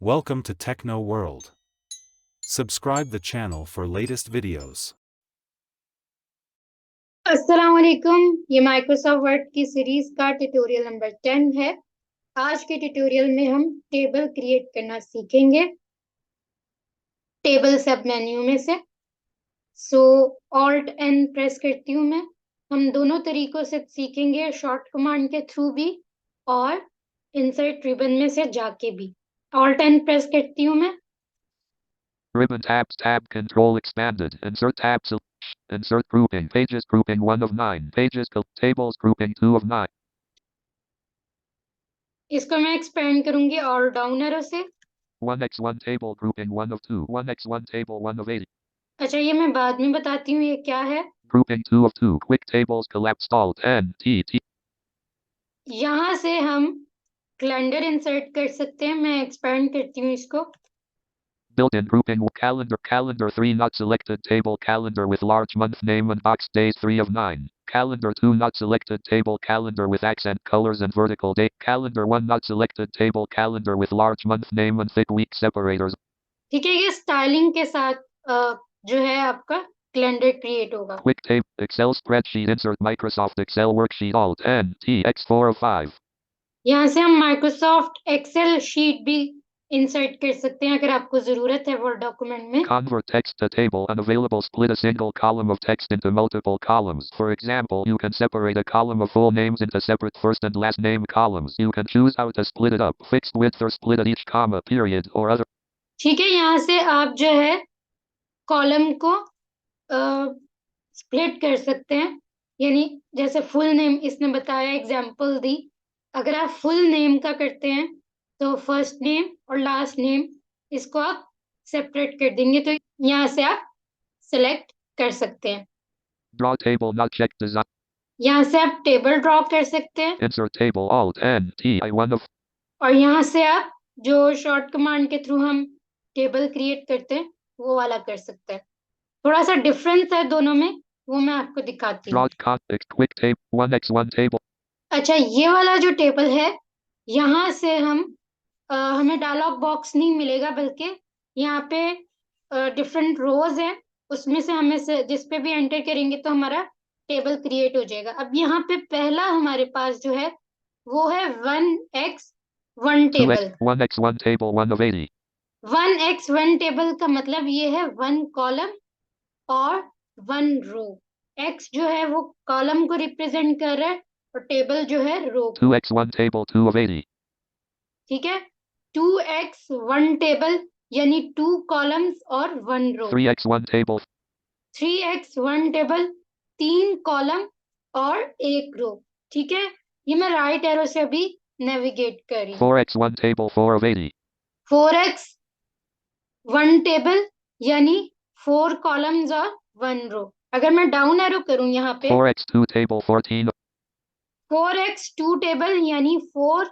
Welcome to Techno World. Subscribe the channel for latest videos. अस्सलाम वालेकुम। ये Microsoft word की सीरीज का ट्यूटोरियल नंबर 10 है। आज के ट्यूटोरियल में हम टेबल क्रिएट करना सीखेंगे टेबल सब मेन्यू में से। ऑल्ट एन प्रेस करती हूँ मैं। हम दोनों तरीकों से सीखेंगे, शॉर्ट कमांड के थ्रू भी और इंसर्ट रिबन में से जाके भी। ऑल्ट एन प्रेस करती हूँ मैं। Ribbon tabs tab control expanded. Insert tab insert grouping. Pages grouping 1 of 9. Pages tables grouping 2 of 9. इसको मैं एक्सपेंड करूंगी और डाउन एरो से। 1x1 table grouping 1 of 2. 1x1 table 1 of 80. अच्छा, ये मैं बाद में बताती हूँ ये क्या है। Grouping 2 of 2. Quick tables collapsed alt n t t. यहाँ से हम कैलेंडर इंसर्ट कर सकते हैं। मैं एक्सपेंड करती हूँ इसको। Built-in grouping calendar 3 not selected table calendar with large month name and box days 3 of 9. Calendar 2 not selected table calendar with accent colors and vertical date. Calendar 1 not selected table calendar with large month name and thick week separators. ठीक है, ये styling के साथ जो है आपका calendar create होगा। Quick tape Excel spreadsheet insert Microsoft Excel worksheet alt n t x 4 of 5. यहाँ से हम माइक्रोसॉफ्ट एक्सेल शीट भी इंसर्ट कर सकते हैं अगर आपको जरूरत है वर्ड डॉक्यूमेंट में। Convert text to table unavailable. Split a single column of text into multiple columns. For example, you can separate a column of full names into separate first and last name columns. You can choose how to split it up, fixed width or split at each comma, period, or other. ठीक है, यहाँ से आप जो है column को split कर सकते हैं। यानी जैसे फुल नेम इसने बताया, एग्जांपल दी। अगर आप फुल नेम का करते हैं तो फर्स्ट नेम और लास्ट नेम इसको आप सेपरेट कर देंगे, तो यहाँ से आप सिलेक्ट कर सकते हैं। Draw table not checked design. यहाँ से आप टेबल ड्रॉ कर सकते हैं Insert table alt n t I 1 of. और यहाँ से आप जो शॉर्ट कमांड के थ्रू हम टेबल क्रिएट करते हैं वो वाला कर सकते हैं। थोड़ा सा डिफरेंस है दोनों में, वो मैं आपको दिखाती हूँ। Draw context quick tape 1x1 table. अच्छा, ये वाला जो टेबल है यहाँ से हमें डायलॉग बॉक्स नहीं मिलेगा, बल्कि यहाँ पे डिफरेंट रोज हैं, उसमें से हमें से जिस पे भी एंटर करेंगे तो हमारा टेबल क्रिएट हो जाएगा। अब यहाँ पे पहला हमारे पास जो है वो है 1x1 table. 1x1 table 1 of 80. 1x1 table का मतलब ये है 1 कॉलम और 1 रो। x जो है वो कॉलम को रिप्रेजेंट कर रहा है और टेबल जो है रो को। 2x1 table 2 of 80. ठीक है, 2x1 टेबल यानी 2 कॉलम्स और 1 रो। 3x1 table. 3x1 table 3 column और 1 रो। ठीक है, ये मैं राइट एरो से अभी नेविगेट कर रही हूँ। 4x1 table 4 of 80. 4x1 table यानी 4 कॉलम्स और 1 रो। अगर मैं डाउन एरो करूं यहाँ पे 4x2 table 14. 4x2 टेबल यानी 4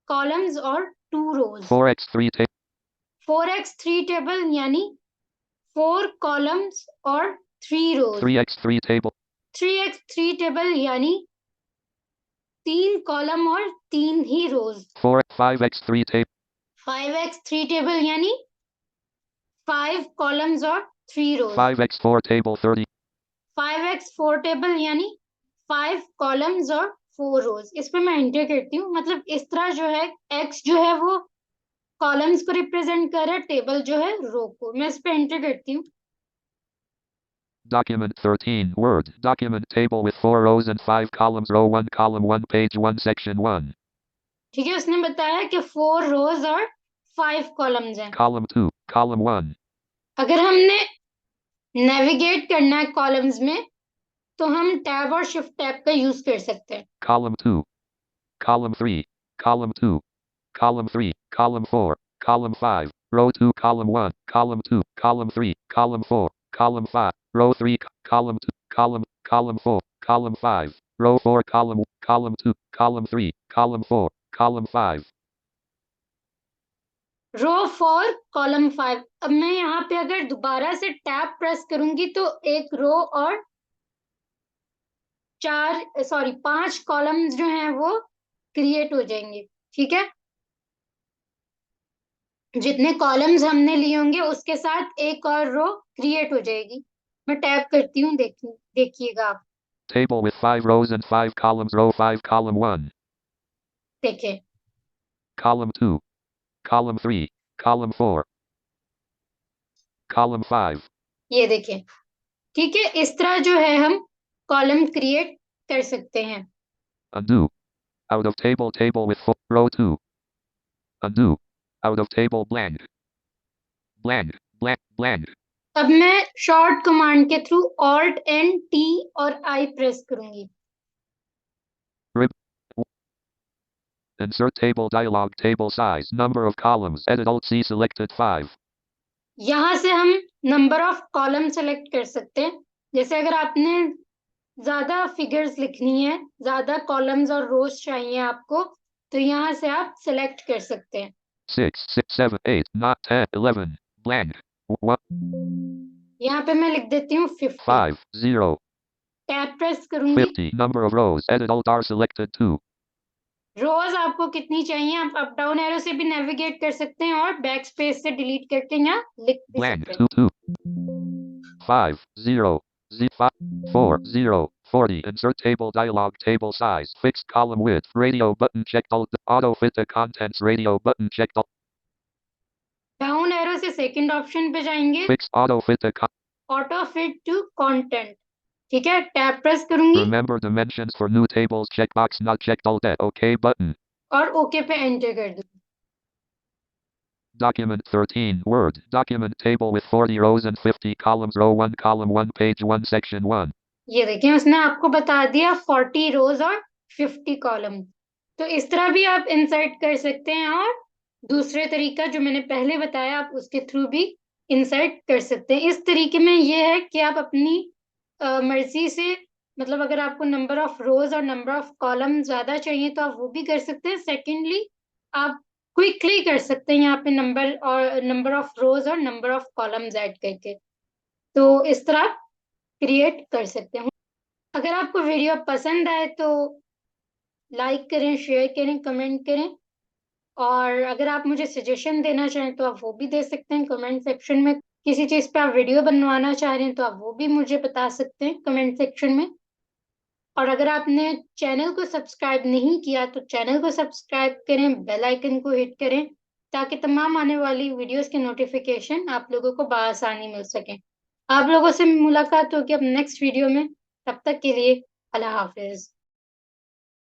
कॉलम्स और 2 रोज। 4x3 table. 4x3 टेबल यानी 4 कॉलम्स और 3 रोज। 3x3 table. 3x3 टेबल यानी 3 कॉलम और 3 ही रोज। 5x3 table. 5x3 टेबल यानी 5 कॉलम्स और 3 रोज। 5x4 table 30. 5x4 टेबल यानी 5 कॉलम्स और 4 रोज। इस पे मैं एंटर करती हूँ। मतलब इस तरह जो है x जो है वो कॉलम्स को रिप्रेजेंट कर रहा है, टेबल जो है रो को। मैं इस पे एंटर करती हूँ। Document 13 Word document table with 4 rows and 5 columns. Row 1 column 1 page 1 section 1. ठीक है, उसने बताया कि 4 रोज और 5 कॉलम्स हैं। Column 2 column 1. अगर हमने नेविगेट करना है कॉलम्स में तो हम टैब और शिफ्ट टैब का यूज कर सकते हैं। Column 2 column 3 column 2 column 3 column 4 column 5 row 2 column 1 column 2 column 3 column 4 column 5 row 3 column 2 column 4 column 5 row 4 column 2 column 3 column 4 column 5. रो 4 कॉलम 5। अब मैं यहाँ पे अगर दोबारा से टैब प्रेस करूंगी तो एक रो और 5 कॉलम्स जो हैं वो क्रिएट हो जाएंगे। ठीक है, जितने कॉलम्स हमने लिए होंगे उसके साथ एक और रो क्रिएट हो जाएगी। मैं टैप करती हूँ, देखिएगा आप। Table with 5 rows and 5 columns. Row 5, column 1, देखें, column 2, column 3, column 4, column 5. ये देखें। ठीक है, इस तरह जो है हम कॉलम क्रिएट कर सकते हैं। Undo. Out of table, table with 4. Row 2. Undo. Out of table, blank. Blank, blank, blank. अब मैं शॉर्ट कमांड के थ्रू Alt N T और I प्रेस करूंगी। Rib. Insert table dialog, table size, number of columns. Edit Alt C selected 5. यहाँ से हम number of column select कर सकते हैं। जैसे अगर आपने ज्यादा फिगर्स लिखनी है, ज्यादा कॉलम्स और रोज चाहिए आपको, तो यहाँ से आप सेलेक्ट कर सकते हैं। 6, 6, 7, 8, not 10, 11, blank. 1, यहाँ पे मैं लिख देती हूँ 50। 5, 0, टैब प्रेस करूंगी। 50. Number of rows. Edit Alt R selected 2. रोज आपको कितनी चाहिए, आप अप डाउन एरो से भी नेविगेट कर सकते हैं और बैक स्पेस से डिलीट करके यहाँ लिख भी Blank, सकते हैं। 2, 2. 5, 0, Z, 5, 4, 0, 40. Insert table dialog, table size, fixed column width, radio button checked, alt, auto fit to contents, radio button checked, alt, down arrow से सेकंड ऑप्शन पे जाएंगे, fixed auto fit to auto fit to content. ठीक है, tab press करूंगी remember dimensions for new tables, checkbox not checked, alt, OK button. और okay पे enter कर दूंगी। Document 13, Word, document table with 40 rows and 50 columns, row 1, column 1, page 1, section 1. ये देखें, उसने आपको बता दिया 40 रोज और 50 कॉलम। तो इस तरह भी आप इंसर्ट कर सकते हैं, और दूसरे तरीका जो मैंने पहले बताया आप उसके थ्रू भी इंसर्ट कर सकते हैं। इस तरीके में ये है कि आप अपनी मर्जी से, मतलब अगर आपको नंबर ऑफ रोज और नंबर ऑफ कॉलम ज्यादा चाहिए तो आप वो भी कर सकते हैं। सेकेंडली, आप क्विकली कर सकते हैं यहाँ पे नंबर ऑफ रोज और नंबर ऑफ कॉलम्स ऐड करके। तो इस तरह क्रिएट कर सकते हैं। अगर आपको वीडियो पसंद आए तो लाइक करें, शेयर करें, कमेंट करें, और अगर आप मुझे सजेशन देना चाहें तो आप वो भी दे सकते हैं कमेंट सेक्शन में। किसी चीज़ पे आप वीडियो बनवाना चाह रहे हैं तो आप वो भी मुझे बता सकते हैं कमेंट सेक्शन में। और अगर आपने चैनल को सब्सक्राइब नहीं किया तो चैनल को सब्सक्राइब करें, बेल आइकन को हिट करें, ताकि तमाम आने वाली वीडियोस के नोटिफिकेशन आप लोगों को बआसानी मिल सकें। आप लोगों से मुलाकात होगी अब नेक्स्ट वीडियो में। तब तक के लिए अल्लाह हाफिज।